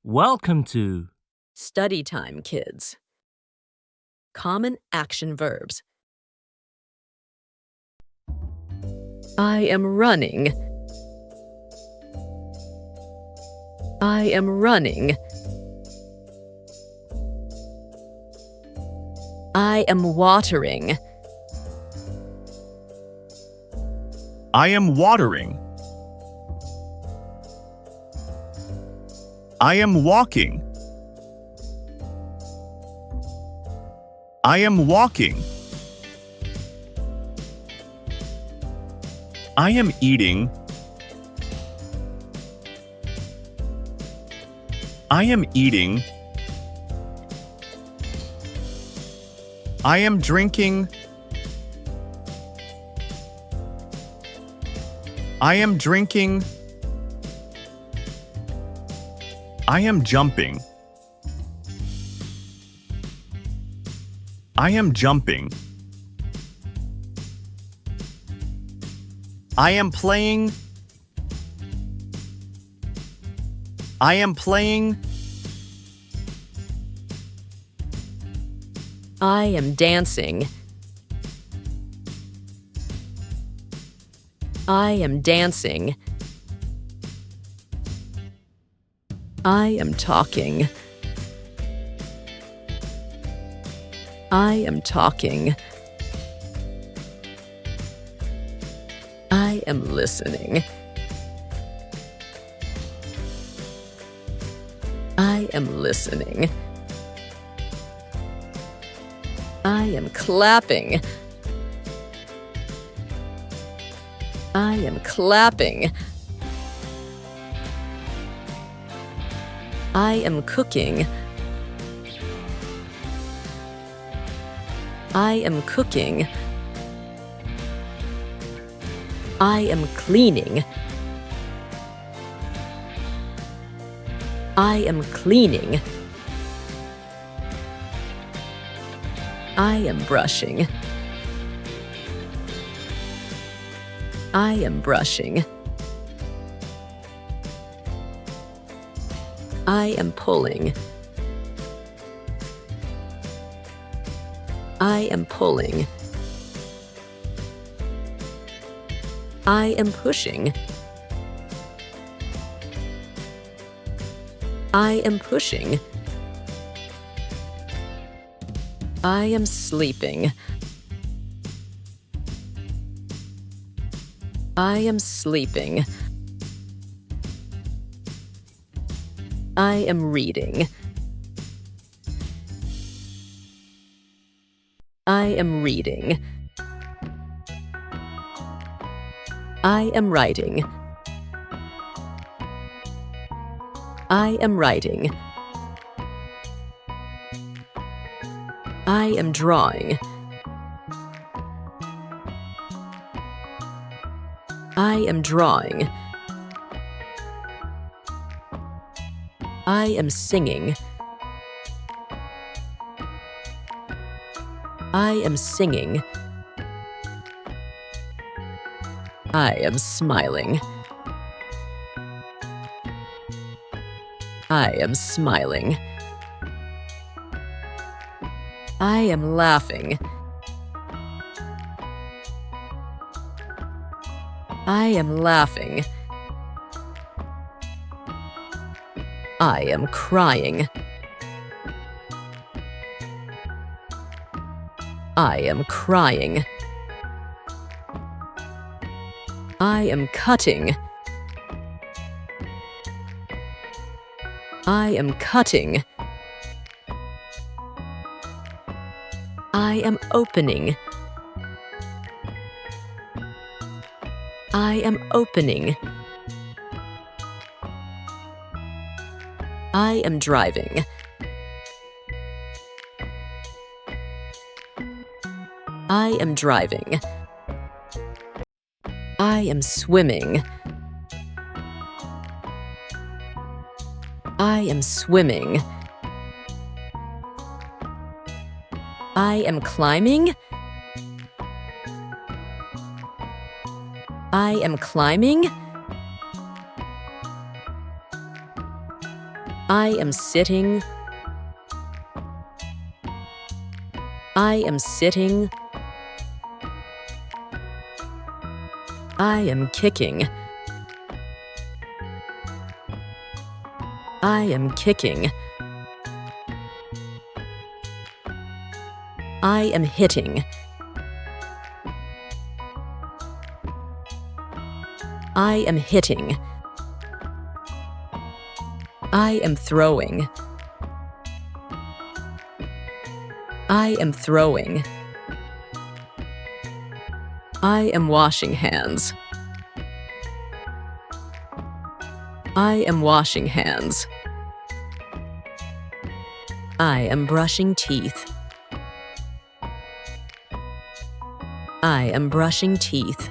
Welcome to Study time, kids. Common action verbs. I am running. I am running. I am watering. I am watering. I am walking. I am walking. I am eating. I am eating. I am drinking. I am drinking. I am jumping. I am jumping. I am playing. I am playing. I am dancing. I am dancing. I am talking. I am talking. I am listening. I am listening. I am clapping. I am clapping. I am cooking. I am cooking. I am cleaning. I am cleaning. I am brushing. I am brushing. I am pulling. I am pulling. I am pushing. I am pushing. I am sleeping. I am sleeping. I am reading. I am reading. I am writing. I am writing. I am drawing. I am drawing. I am singing. I am singing. I am smiling. I am smiling. I am laughing. I am laughing. I am crying. I am crying. I am cutting. I am cutting. I am opening. I am opening. I am driving. I am driving. I am swimming. I am swimming. I am climbing. I am climbing. I am sitting. I am sitting. I am kicking. I am kicking. I am hitting. I am hitting. I am throwing. I am throwing. I am washing hands. I am washing hands. I am brushing teeth. I am brushing teeth.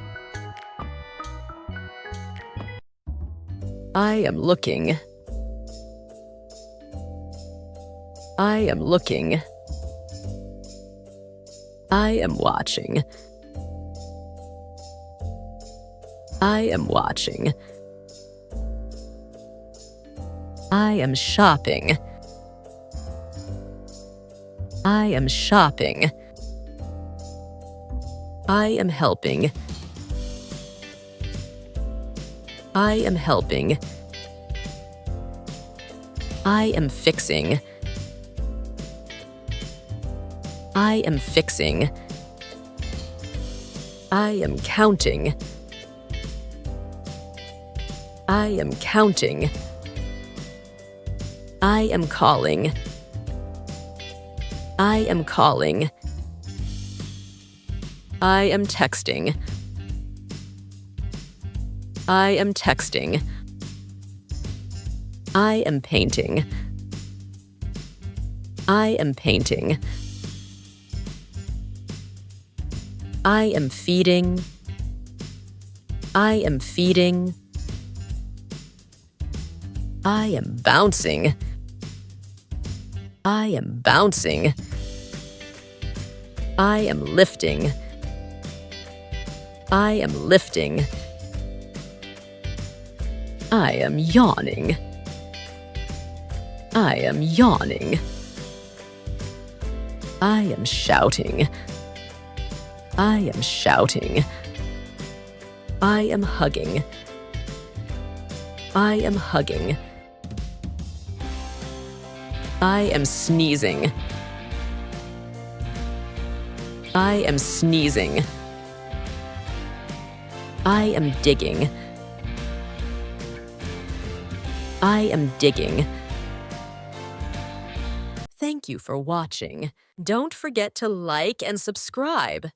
I am looking. I am looking. I am watching. I am watching. I am shopping. I am shopping. I am helping. I am helping. I am fixing. I am fixing. I am counting. I am counting. I am calling. I am calling. I am texting. I am texting. I am painting. I am painting. I am feeding. I am feeding. I am bouncing. I am bouncing. I am lifting. I am lifting. I am yawning. I am yawning. I am shouting. I am shouting. I am hugging. I am hugging. I am sneezing. I am sneezing. I am digging. I am digging. Thank you for watching. Don't forget to like and subscribe.